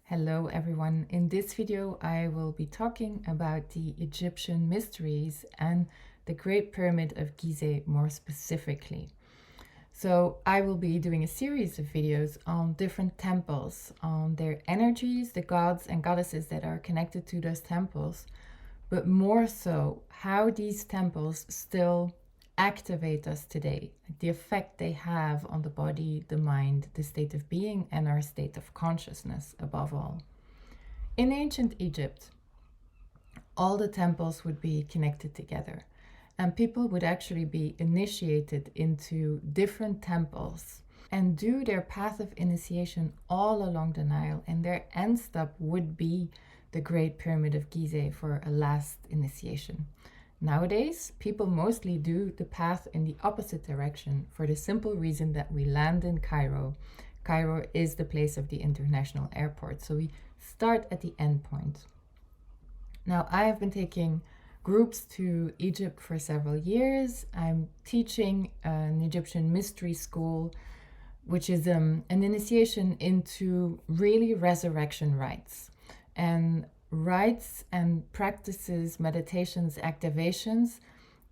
Hello everyone. In this video I will be talking about the Egyptian mysteries and the Great Pyramid of Giza more specifically. So I will be doing a series of videos on different temples, on their energies, the gods and goddesses that are connected to those temples, but more so how these temples still activate us today, the effect they have on the body, the mind, the state of being, and our state of consciousness above all. In ancient Egypt, all the temples would be connected together, and people would actually be initiated into different temples and do their path of initiation all along the Nile, and their end stop would be the Great Pyramid of Giza for a last initiation. Nowadays, people mostly do the path in the opposite direction for the simple reason that we land in Cairo. Cairo is the place of the international airport, so we start at the end point. Now, I have been taking groups to Egypt for several years. I'm teaching an Egyptian mystery school, which is an initiation into really resurrection rites. And rites and practices, meditations, activations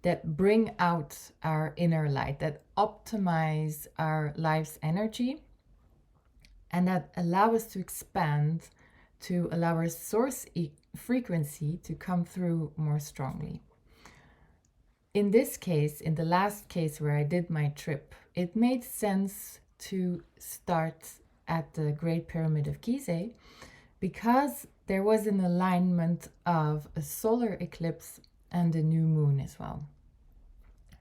that bring out our inner light, that optimize our life's energy, and that allow us to expand, to allow our source frequency to come through more strongly. In this case, in the last case where I did my trip, it made sense to start at the Great Pyramid of Giza because there was an alignment of a solar eclipse and a new moon as well.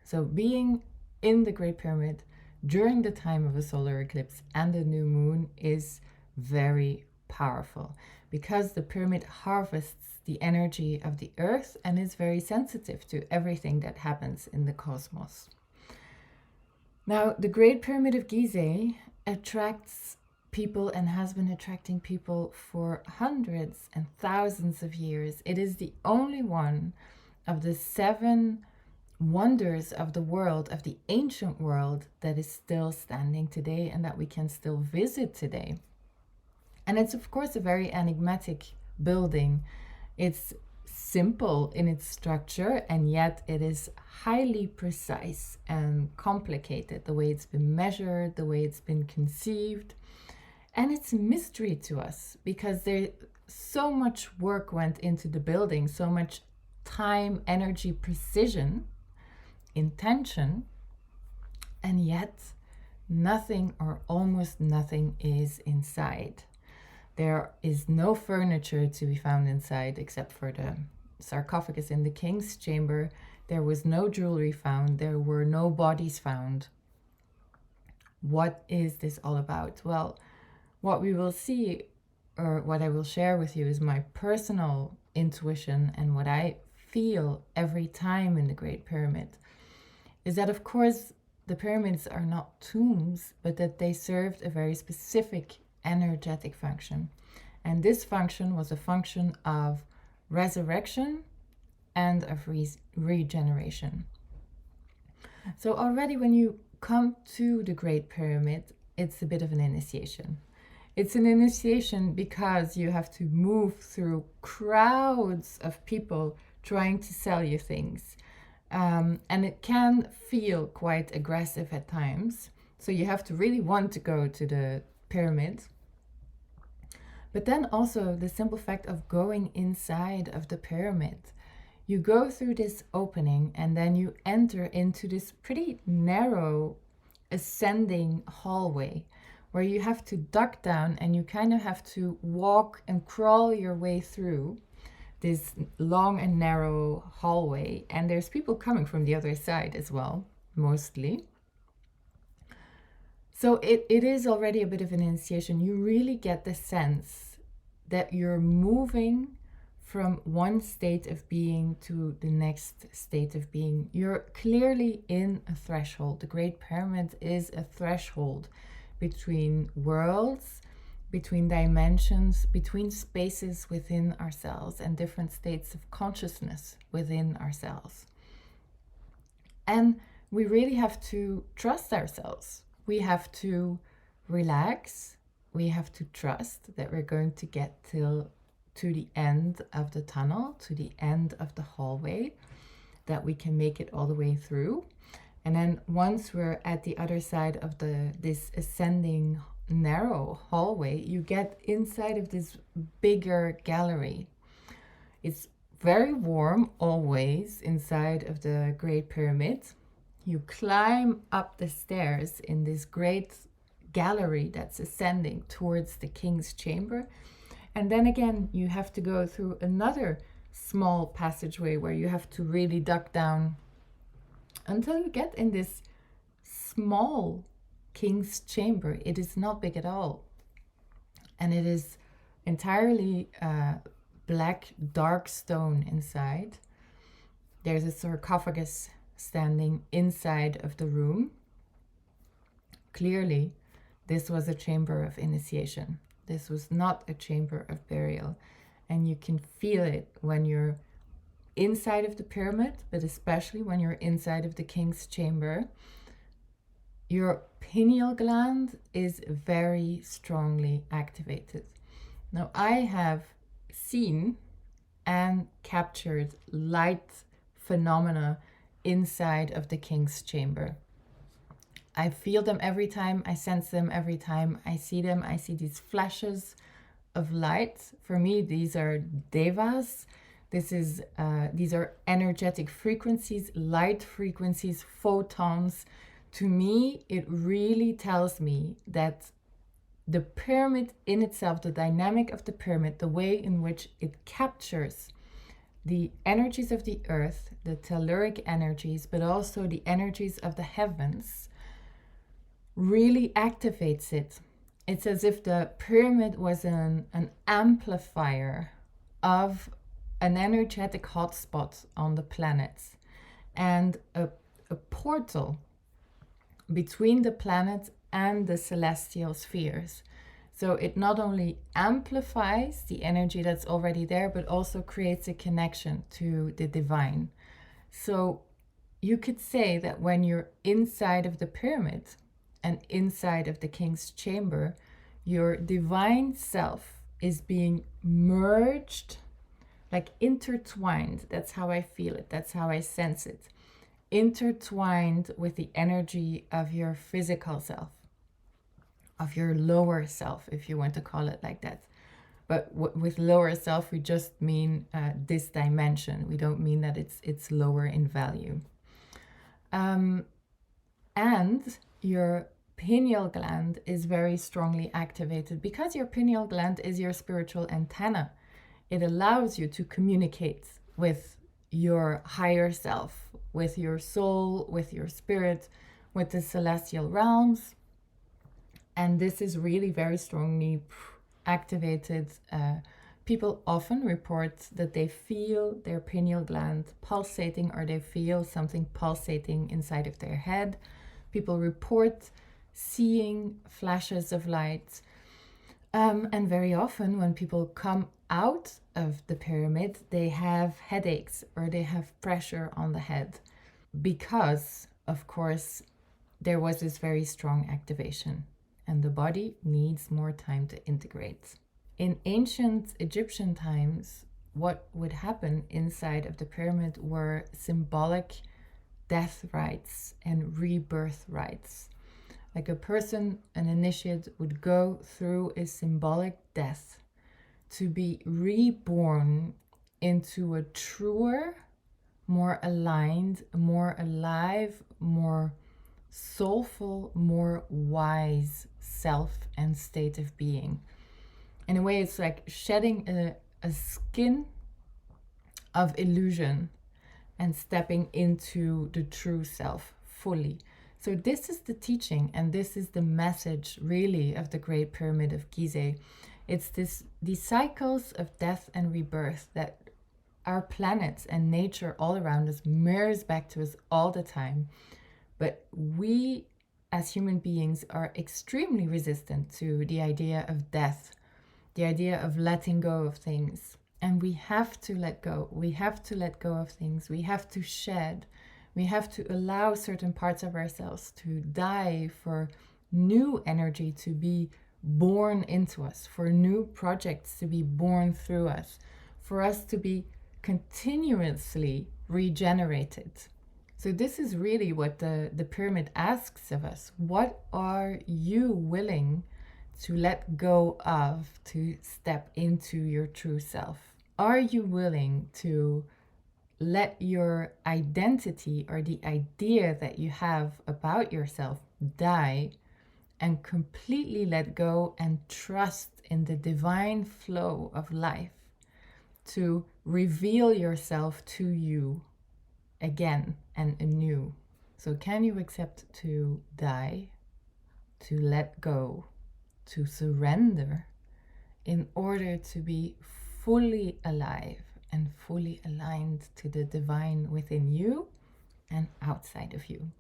So being in the Great Pyramid during the time of a solar eclipse and a new moon is very powerful because the pyramid harvests the energy of the earth and is very sensitive to everything that happens in the cosmos. Now, the Great Pyramid of Giza attracts people and has been attracting people for hundreds and thousands of years. It is the only one of the 7 wonders of the world, of the ancient world, that is still standing today and that we can still visit today. And it's of course a very enigmatic building. It's simple in its structure, and yet it is highly precise and complicated, the way it's been measured, the way it's been conceived. And it's a mystery to us because there so much work went into the building, so much time, energy, precision, intention, and yet nothing or almost nothing is inside. There is no furniture to be found inside except for the sarcophagus in the king's chamber. There was no jewelry found. There were no bodies found. What is this all about? Well, what we will see, or what I will share with you, is my personal intuition and what I feel every time in the Great Pyramid, is that of course the pyramids are not tombs, but that they served a very specific energetic function. And this function was a function of resurrection and of regeneration. So already when you come to the Great Pyramid, it's a bit of an initiation. It's an initiation because you have to move through crowds of people trying to sell you things. And it can feel quite aggressive at times. So you have to really want to go to the pyramid. But then also the simple fact of going inside of the pyramid. You go through this opening and then you enter into this pretty narrow ascending hallway where you have to duck down and you kind of have to walk and crawl your way through this long and narrow hallway. And there's people coming from the other side as well, mostly. So it is already a bit of an initiation. You really get the sense that you're moving from one state of being to the next state of being. You're clearly in a threshold. The Great Pyramid is a threshold between worlds, between dimensions, between spaces within ourselves and different states of consciousness within ourselves. And we really have to trust ourselves. We have to relax. we have to trust that we're going to get to the end of the tunnel, to the end of the hallway, that we can make it all the way through. And then once we're at the other side of this ascending narrow hallway, you get inside of this bigger gallery. It's very warm always inside of the Great Pyramid. You climb up the stairs in this great gallery that's ascending towards the king's chamber. And then again, you have to go through another small passageway where you have to really duck down until you get in this small king's chamber. It is not big at all. And it is entirely black, dark stone inside. There's a sarcophagus standing inside of the room. Clearly, this was a chamber of initiation. This was not a chamber of burial. And you can feel it when you're inside of the pyramid, but especially when you're inside of the king's chamber. Your pineal gland is very strongly activated. Now, I have seen and captured light phenomena inside of the king's chamber. I feel them every time, I sense them every time I see them. I see these flashes of light. For me, these are devas. These are energetic frequencies, light frequencies, photons. To me, it really tells me that the pyramid in itself, the dynamic of the pyramid, the way in which it captures the energies of the earth, the telluric energies, but also the energies of the heavens, really activates it. It's as if the pyramid was an amplifier of an energetic hotspot on the planets and a portal between the planet and the celestial spheres. So it not only amplifies the energy that's already there, but also creates a connection to the divine. So you could say that when you're inside of the pyramid and inside of the king's chamber, your divine self is being merged, like intertwined. That's how I feel it. That's how I sense it. Intertwined with the energy of your physical self, of your lower self, if you want to call it like that. But with lower self, we just mean this dimension. We don't mean that it's lower in value. And your pineal gland is very strongly activated because your pineal gland is your spiritual antenna. It allows you to communicate with your higher self, with your soul, with your spirit, with the celestial realms. And this is really very strongly activated. People often report that they feel their pineal gland pulsating, or they feel something pulsating inside of their head. People report seeing flashes of light. And very often when people come out of the pyramid, they have headaches or they have pressure on the head because, of course, there was this very strong activation and the body needs more time to integrate. In ancient Egyptian times, what would happen inside of the pyramid were symbolic death rites and rebirth rites. Like a person, an initiate, would go through a symbolic death to be reborn into a truer, more aligned, more alive, more soulful, more wise self and state of being. In a way, it's like shedding a skin of illusion and stepping into the true self fully. So this is the teaching, and this is the message really of the Great Pyramid of Giza. It's these cycles of death and rebirth that our planets and nature all around us mirrors back to us all the time. But we as human beings are extremely resistant to the idea of death, the idea of letting go of things. And we have to let go. We have to let go of things. We have to shed. We have to allow certain parts of ourselves to die for new energy to be born into us, for new projects to be born through us, for us to be continuously regenerated. So this is really what the pyramid asks of us. What are you willing to let go of to step into your true self? Are you willing to let your identity or the idea that you have about yourself die and completely let go and trust in the divine flow of life to reveal yourself to you again and anew? So can you accept to die, to let go, to surrender in order to be fully alive and fully aligned to the divine within you and outside of you?